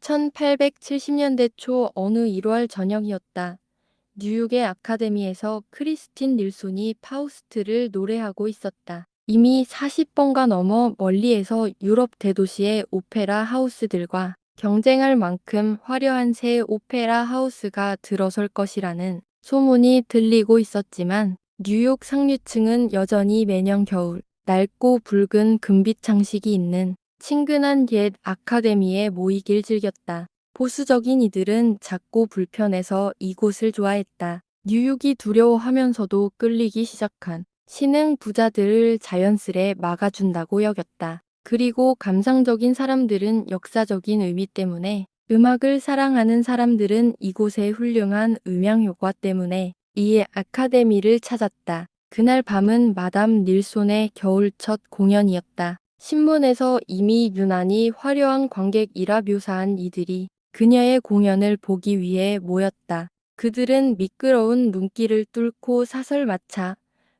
1870년대 초 어느 1월 저녁이었다. 뉴욕의 아카데미에서 크리스틴 닐손이 파우스트를 노래하고 있었다. 이미 40번가 넘어 멀리에서 유럽 대도시의 오페라 하우스들과 경쟁할 만큼 화려한 새 오페라 하우스가 들어설 것이라는 소문이 들리고 있었지만 뉴욕 상류층은 여전히 매년 겨울 낡고 붉은 금빛 장식이 있는 친근한 옛 아카데미에 모이길 즐겼다. 보수적인 이들은 작고 불편해서 이곳을 좋아했다. 뉴욕이 두려워하면서도 끌리기 시작한 신흥 부자들을 자연스레 막아준다고 여겼다. 그리고 감상적인 사람들은 역사적인 의미 때문에, 음악을 사랑하는 사람들은 이곳의 훌륭한 음향 효과 때문에 이 아카데미를 찾았다. 그날 밤은 마담 닐손의 겨울 첫 공연이었다. 신문에서 이미 유난히 화려한 관객이라 묘사한 이들이 그녀의 공연을 보기 위해 모였다. 그들은 미끄러운 눈길을 뚫고 사설마차,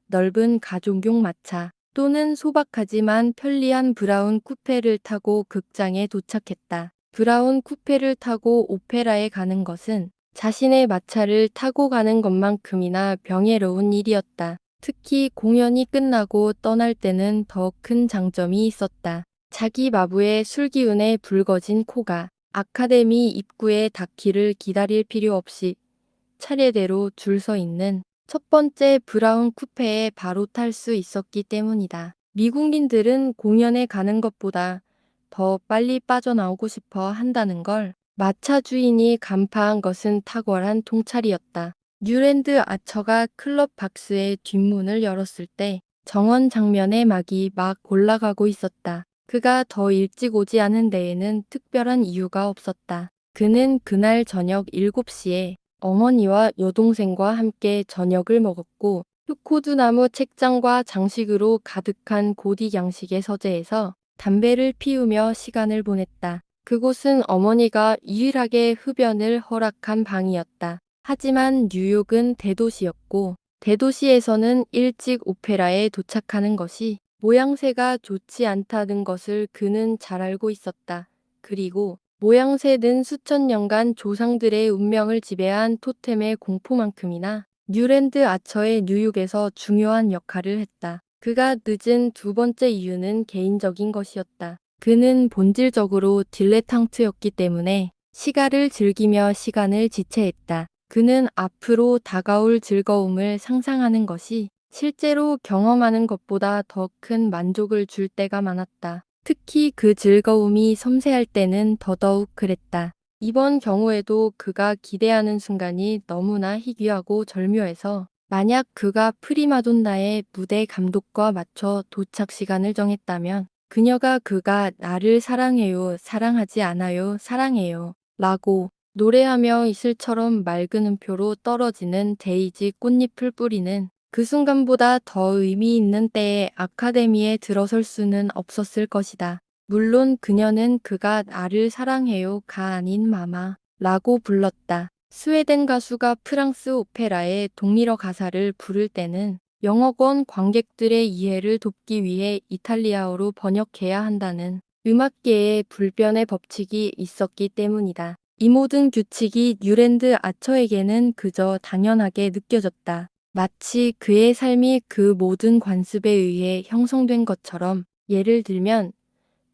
넓은 가족용 마차 또는 소박하지만 편리한 브라운 쿠페를 타고 극장에 도착했다. 브라운 쿠페를 타고 오페라에 가는 것은 자신의 마차를 타고 가는 것만큼이나 명예로운 일이었다. 특히 공연이 끝나고 떠날 때는 더 큰 장점이 있었다. 자기 마부의 술기운에 붉어진 코가 아카데미 입구에 닿기를 기다릴 필요 없이 차례대로 줄 서 있는 첫 번째 브라운 쿠페에 바로 탈 수 있었기 때문이다. 미국인들은 공연에 가는 것보다 더 빨리 빠져나오고 싶어 한다는 걸 마차 주인이 간파한 것은 탁월한 통찰이었다. 뉴랜드 아처가 클럽 박스의 뒷문을 열었을 때 정원 장면의 막이 막 올라가고 있었다. 그가 더 일찍 오지 않은 데에는 특별한 이유가 없었다. 그는 그날 저녁 7시에 어머니와 여동생과 함께 저녁을 먹었고 흑호두나무 책장과 장식으로 가득한 고딕 양식의 서재에서 담배를 피우며 시간을 보냈다. 그곳은 어머니가 유일하게 흡연을 허락한 방이었다. 하지만 뉴욕은 대도시였고 대도시에서는 일찍 오페라에 도착하는 것이 모양새가 좋지 않다는 것을 그는 잘 알고 있었다. 그리고 모양새는 수천 년간 조상들의 운명을 지배한 토템의 공포만큼이나 뉴랜드 아처의 뉴욕에서 중요한 역할을 했다. 그가 늦은 두 번째 이유는 개인적인 것이었다. 그는 본질적으로 딜레탕트였기 때문에 시가를 즐기며 시간을 지체했다. 그는 앞으로 다가올 즐거움을 상상하는 것이 실제로 경험하는 것보다 더 큰 만족을 줄 때가 많았다. 특히 그 즐거움이 섬세할 때는 더더욱 그랬다. 이번 경우에도 그가 기대하는 순간이 너무나 희귀하고 절묘해서 만약 그가 프리마돈나의 무대 감독과 맞춰 도착 시간을 정했다면 그가 나를 사랑해요, 사랑하지 않아요, 사랑해요 라고 노래하며 이슬처럼 맑은 음표로 떨어지는 데이지 꽃잎을 뿌리는 그 순간보다 더 의미 있는 때에 아카데미에 들어설 수는 없었을 것이다. 물론 그녀는 그가 나를 사랑해요가 아닌 마마 라고 불렀다. 스웨덴 가수가 프랑스 오페라의 동일어 가사를 부를 때는 영어권 관객들의 이해를 돕기 위해 이탈리아어로 번역해야 한다는 음악계의 불변의 법칙이 있었기 때문이다. 이 모든 규칙이 뉴랜드 아처에게는 그저 당연하게 느껴졌다. 마치 그의 삶이 그 모든 관습에 의해 형성된 것처럼. 예를 들면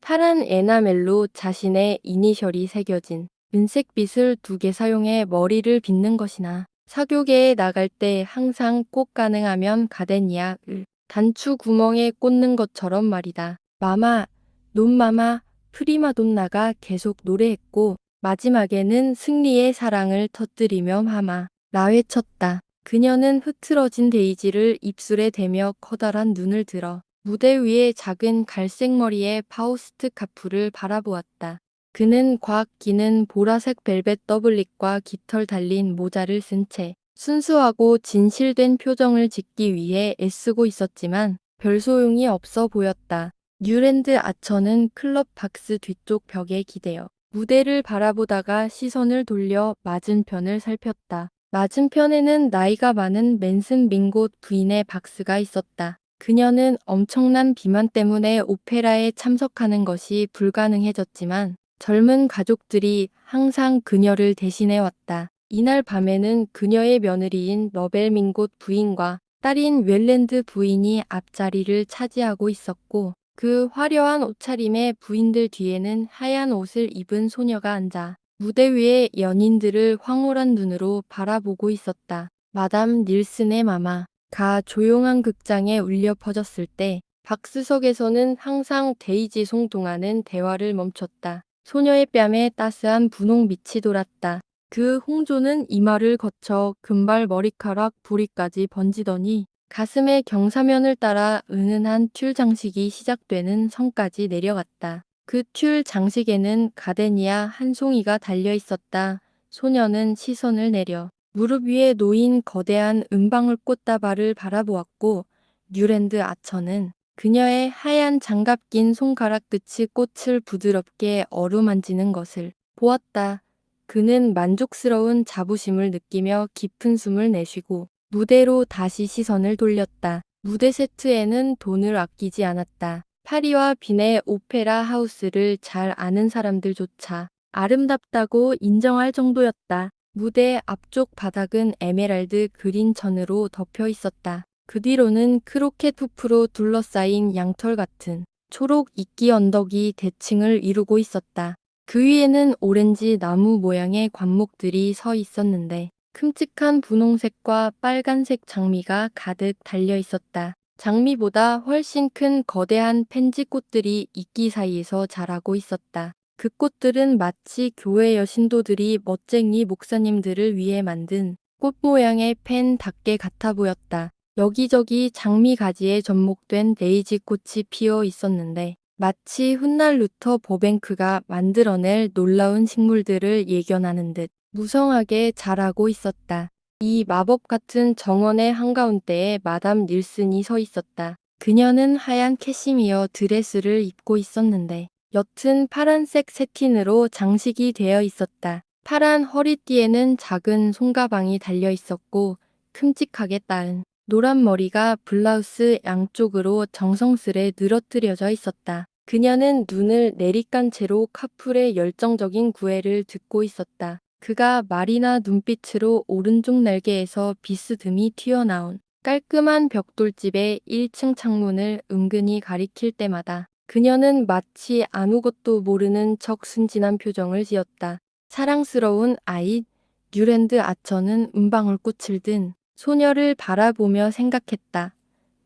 파란 에나멜로 자신의 이니셜이 새겨진 은색 빗을 2개 사용해 머리를 빗는 것이나 사교계에 나갈 때 항상 꼭 가능하면 가데니아를 단추 구멍에 꽂는 것처럼 말이다. 마마, 논마마, 프리마돈나가 계속 노래했고 마지막에는 승리의 사랑을 터뜨리며 마마 라 외쳤다. 그녀는 흐트러진 데이지를 입술에 대며 커다란 눈을 들어 무대 위의 작은 갈색 머리의 파우스트 카프를 바라보았다. 그는 곽 기는 보라색 벨벳 더블릿과 깃털 달린 모자를 쓴 채 순수하고 진실된 표정을 짓기 위해 애쓰고 있었지만 별 소용이 없어 보였다. 뉴랜드 아처는 클럽 박스 뒤쪽 벽에 기대어 무대를 바라보다가 시선을 돌려 맞은편을 살폈다. 맞은편에는 나이가 많은 맨슨 밍곳 부인의 박스가 있었다. 그녀는 엄청난 비만 때문에 오페라에 참석하는 것이 불가능해졌지만 젊은 가족들이 항상 그녀를 대신해 왔다. 이날 밤에는 그녀의 며느리인 너벨 민곳 부인과 딸인 웰랜드 부인이 앞자리를 차지하고 있었고 그 화려한 옷차림의 부인들 뒤에는 하얀 옷을 입은 소녀가 앉아 무대 위에 연인들을 황홀한 눈으로 바라보고 있었다. 마담 닐슨의 마마가 조용한 극장에 울려 퍼졌을 때 박스석에서는 항상 데이지 송동하는 대화를 멈췄다. 소녀의 뺨에 따스한 분홍빛이 돌았다. 그 홍조는 이마를 거쳐 금발 머리카락 부리까지 번지더니 가슴의 경사면을 따라 은은한 튤 장식이 시작되는 선까지 내려갔다. 그 튤 장식에는 가데니아 한 송이가 달려 있었다. 소녀는 시선을 내려 무릎 위에 놓인 거대한 은방울 꽃다발을 바라보았고 뉴랜드 아처는 그녀의 하얀 장갑 낀 손가락 끝이 꽃을 부드럽게 어루만지는 것을 보았다. 그는 만족스러운 자부심을 느끼며 깊은 숨을 내쉬고 무대로 다시 시선을 돌렸다. 무대 세트에는 돈을 아끼지 않았다. 파리와 빈의 오페라 하우스를 잘 아는 사람들조차 아름답다고 인정할 정도였다. 무대 앞쪽 바닥은 에메랄드 그린 천으로 덮여 있었다. 그 뒤로는 크로켓 푸프로 둘러싸인 양털 같은 초록 이끼 언덕이 대칭을 이루고 있었다. 그 위에는 오렌지 나무 모양의 관목들이 서 있었는데 큼직한 분홍색과 빨간색 장미가 가득 달려 있었다. 장미보다 훨씬 큰 거대한 펜지꽃들이 이끼 사이에서 자라고 있었다. 그 꽃들은 마치 교회 여신도들이 멋쟁이 목사님들을 위해 만든 꽃 모양의 펜 닭개 같아 보였다. 여기저기 장미 가지에 접목된 데이지 꽃이 피어 있었는데 마치 훗날 루터 버뱅크가 만들어낼 놀라운 식물들을 예견하는 듯 무성하게 자라고 있었다. 이 마법 같은 정원의 한가운데에 마담 닐슨이 서 있었다. 그녀는 하얀 캐시미어 드레스를 입고 있었는데 옅은 파란색 세틴으로 장식이 되어 있었다. 파란 허리띠에는 작은 손가방이 달려 있었고 큼직하게 따은 노란 머리가 블라우스 양쪽으로 정성스레 늘어뜨려져 있었다. 그녀는 눈을 내리깐 채로 카풀의 열정적인 구애를 듣고 있었다. 그가 말이나 눈빛으로 오른쪽 날개에서 비스듬히 튀어나온 깔끔한 벽돌집의 1층 창문을 은근히 가리킬 때마다 그녀는 마치 아무것도 모르는 척 순진한 표정을 지었다. 사랑스러운 아이, 뉴랜드 아처는 은방울꽃을 든 소녀를 바라보며 생각했다.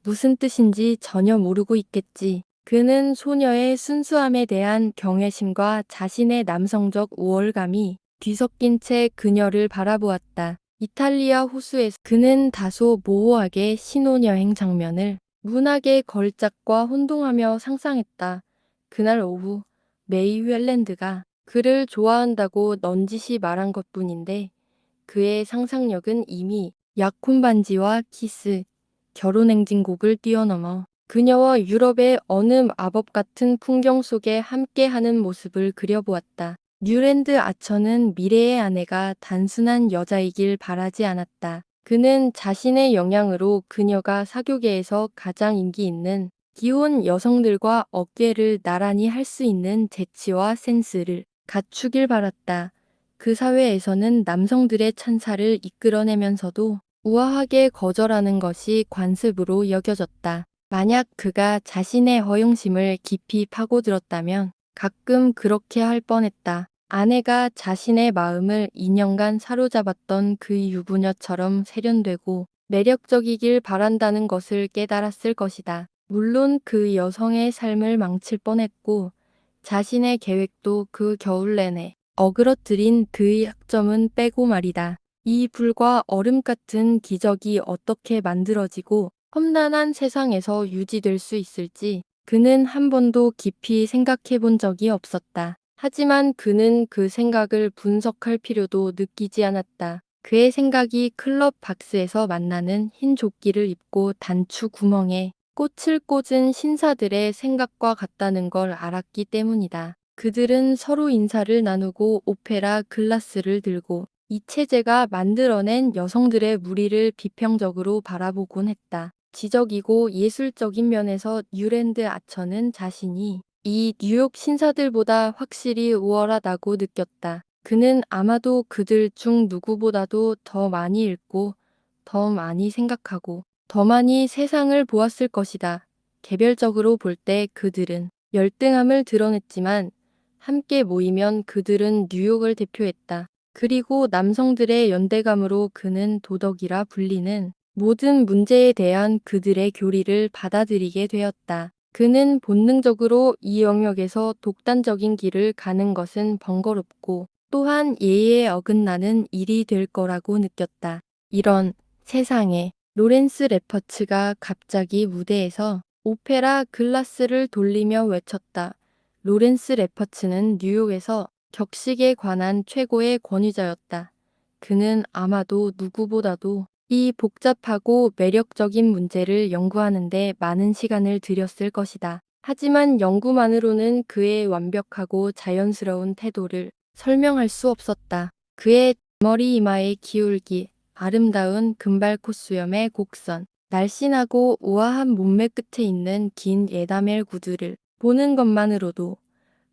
무슨 뜻인지 전혀 모르고 있겠지. 그는 소녀의 순수함에 대한 경외심과 자신의 남성적 우월감이 뒤섞인 채 그녀를 바라보았다. 이탈리아 호수에서 그는 다소 모호하게 신혼여행 장면을 문학의 걸작과 혼동하며 상상했다. 그날 오후 메이 웰랜드가 그를 좋아한다고 넌지시 말한 것뿐인데 그의 상상력은 이미 약혼 반지와 키스, 결혼 행진곡을 뛰어넘어 그녀와 유럽의 어느 마법 같은 풍경 속에 함께하는 모습을 그려보았다. 뉴랜드 아처는 미래의 아내가 단순한 여자이길 바라지 않았다. 그는 자신의 역량으로 그녀가 사교계에서 가장 인기 있는 기혼 여성들과 어깨를 나란히 할 수 있는 재치와 센스를 갖추길 바랐다. 그 사회에서는 남성들의 찬사를 이끌어내면서도 우아하게 거절하는 것이 관습으로 여겨졌다. 만약 그가 자신의 허영심을 깊이 파고들었다면 가끔 그렇게 할 뻔했다. 아내가 자신의 마음을 2년간 사로잡았던 그 유부녀처럼 세련되고 매력적이길 바란다는 것을 깨달았을 것이다. 물론 그 여성의 삶을 망칠 뻔했고 자신의 계획도 그 겨울 내내 어그러뜨린 그의 학점은 빼고 말이다. 이 불과 얼음 같은 기적이 어떻게 만들어지고 험난한 세상에서 유지될 수 있을지 그는 한 번도 깊이 생각해 본 적이 없었다. 하지만 그는 그 생각을 분석할 필요도 느끼지 않았다. 그의 생각이 클럽 박스에서 만나는 흰 조끼를 입고 단추 구멍에 꽃을 꽂은 신사들의 생각과 같다는 걸 알았기 때문이다. 그들은 서로 인사를 나누고 오페라 글라스를 들고 이 체제가 만들어낸 여성들의 무리를 비평적으로 바라보곤 했다. 지적이고 예술적인 면에서 뉴랜드 아처는 자신이 이 뉴욕 신사들보다 확실히 우월하다고 느꼈다. 그는 아마도 그들 중 누구보다도 더 많이 읽고, 더 많이 생각하고, 더 많이 세상을 보았을 것이다. 개별적으로 볼 때 그들은 열등함을 드러냈지만, 함께 모이면 그들은 뉴욕을 대표했다. 그리고 남성들의 연대감으로 그는 도덕이라 불리는 모든 문제에 대한 그들의 교리를 받아들이게 되었다. 그는 본능적으로 이 영역에서 독단적인 길을 가는 것은 번거롭고 또한 예의에 어긋나는 일이 될 거라고 느꼈다. 이런 세상에 로렌스 레퍼츠가 갑자기 무대에서 오페라 글라스를 돌리며 외쳤다. 로렌스 레퍼츠는 뉴욕에서 격식에 관한 최고의 권위자였다. 그는 아마도 누구보다도 이 복잡하고 매력적인 문제를 연구하는데 많은 시간을 들였을 것이다. 하지만 연구만으로는 그의 완벽하고 자연스러운 태도를 설명할 수 없었다. 그의 머리 이마의 기울기, 아름다운 금발코 수염의 곡선, 날씬하고 우아한 몸매 끝에 있는 긴 에나멜 구두를 보는 것만으로도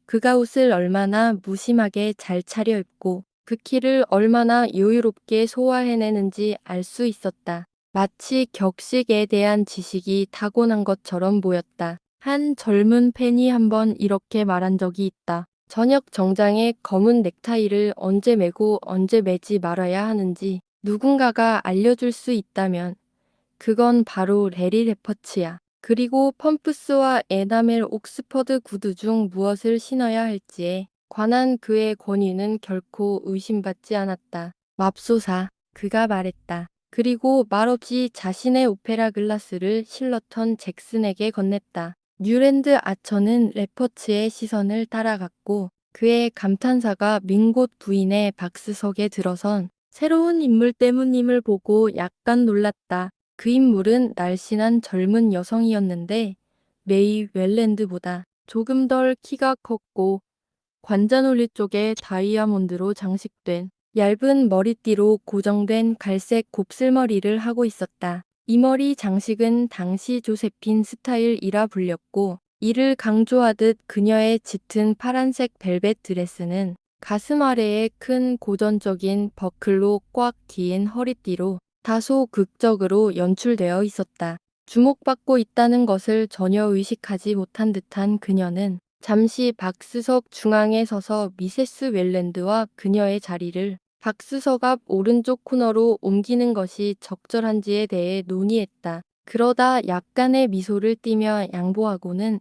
그가 옷을 얼마나 무심하게 잘 차려입고 그 키를 얼마나 여유롭게 소화해내는지 알 수 있었다. 마치 격식에 대한 지식이 타고난 것처럼 보였다. 한 젊은 팬이 한번 이렇게 말한 적이 있다. 저녁 정장에 검은 넥타이를 언제 매고 언제 매지 말아야 하는지 누군가가 알려줄 수 있다면 그건 바로 레리 레퍼츠야. 그리고 펌프스와 에나멜 옥스퍼드 구두 중 무엇을 신어야 할지에 관한 그의 권위는 결코 의심받지 않았다. 맙소사, 그가 말했다. 그리고 말없이 자신의 오페라 글라스를 실러턴 잭슨에게 건넸다. 뉴랜드 아처는 레퍼츠의 시선을 따라갔고 그의 감탄사가 민 곳 부인의 박스석에 들어선 새로운 인물 때문임을 보고 약간 놀랐다. 그 인물은 날씬한 젊은 여성이었는데 메이 웰랜드보다 조금 덜 키가 컸고 관자놀이 쪽에 다이아몬드로 장식된 얇은 머리띠로 고정된 갈색 곱슬머리를 하고 있었다. 이 머리 장식은 당시 조세핀 스타일이라 불렸고 이를 강조하듯 그녀의 짙은 파란색 벨벳 드레스는 가슴 아래에 큰 고전적인 버클로 꽉 긴 허리띠로 다소 극적으로 연출되어 있었다. 주목받고 있다는 것을 전혀 의식하지 못한 듯한 그녀는 잠시 박스석 중앙에 서서 미세스 웰랜드와 그녀의 자리를 박스석 앞 오른쪽 코너로 옮기는 것이 적절한지에 대해 논의했다. 그러다 약간의 미소를 띠며 양보하고는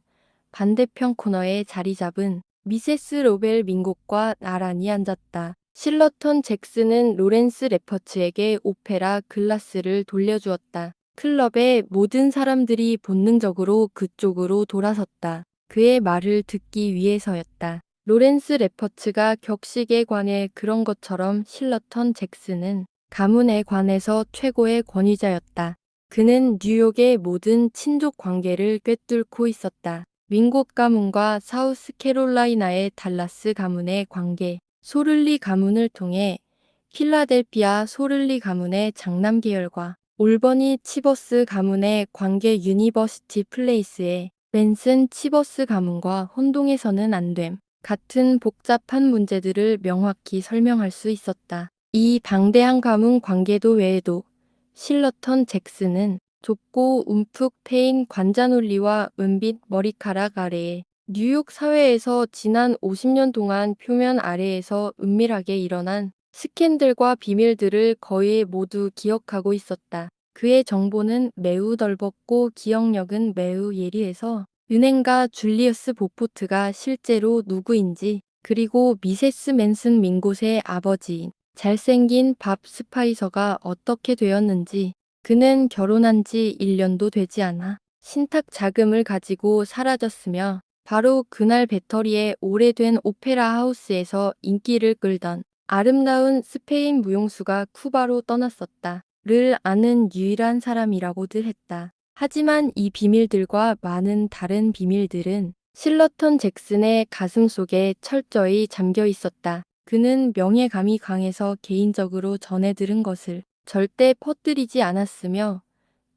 반대편 코너에 자리 잡은 미세스 로벨 민곡과 나란히 앉았다. 실러턴 잭슨은 로렌스 레퍼츠에게 오페라 글라스를 돌려주었다. 클럽의 모든 사람들이 본능적으로 그쪽으로 돌아섰다. 그의 말을 듣기 위해서였다. 로렌스 레퍼츠가 격식에 관해 그런 것처럼 실러턴 잭슨은 가문에 관해서 최고의 권위자였다. 그는 뉴욕의 모든 친족 관계를 꿰뚫고 있었다. 윙곳 가문과 사우스캐롤라이나의 달라스 가문의 관계, 소를리 가문을 통해 필라델피아 소를리 가문의 장남 계열과 올버니 치버스 가문의 관계 유니버시티 플레이스의 벤슨 치버스 가문과 혼동해서는 안 됨. 같은 복잡한 문제들을 명확히 설명할 수 있었다. 이 방대한 가문 관계도 외에도 실러턴 잭슨은 좁고 움푹 패인 관자놀리와 은빛 머리카락 아래에 뉴욕 사회에서 지난 50년 동안 표면 아래에서 은밀하게 일어난 스캔들과 비밀들을 거의 모두 기억하고 있었다. 그의 정보는 매우 넓었고 기억력은 매우 예리해서 은행가 줄리어스 보포트가 실제로 누구인지 그리고 미세스 맨슨 민곳의 아버지인 잘생긴 밥 스파이서가 어떻게 되었는지 그는 결혼한 지 1년도 되지 않아 신탁 자금을 가지고 사라졌으며 바로 그날 배터리의 오래된 오페라 하우스에서 인기를 끌던 아름다운 스페인 무용수가 쿠바로 떠났었다. 를 아는 유일한 사람이라고들 했다. 하지만 이 비밀들과 많은 다른 비밀들은 실러턴 잭슨의 가슴 속에 철저히 잠겨 있었다. 그는 명예감이 강해서 개인적으로 전해 들은 것을 절대 퍼뜨리지 않았으며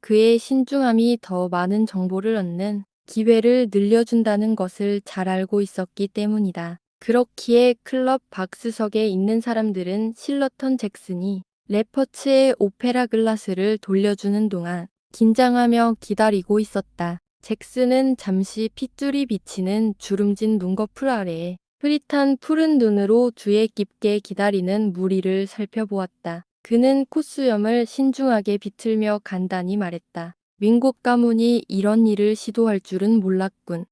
그의 신중함이 더 많은 정보를 얻는 기회를 늘려준다는 것을 잘 알고 있었기 때문이다. 그렇기에 클럽 박스석에 있는 사람들은 실러턴 잭슨이 레퍼츠의 오페라 글라스를 돌려주는 동안 긴장하며 기다리고 있었다. 잭슨은 잠시 핏줄이 비치는 주름진 눈꺼풀 아래에 흐릿한 푸른 눈으로 주의 깊게 기다리는 무리를 살펴보았다. 그는 콧수염을 신중하게 비틀며 간단히 말했다. 윙곡 가문이 이런 일을 시도할 줄은 몰랐군.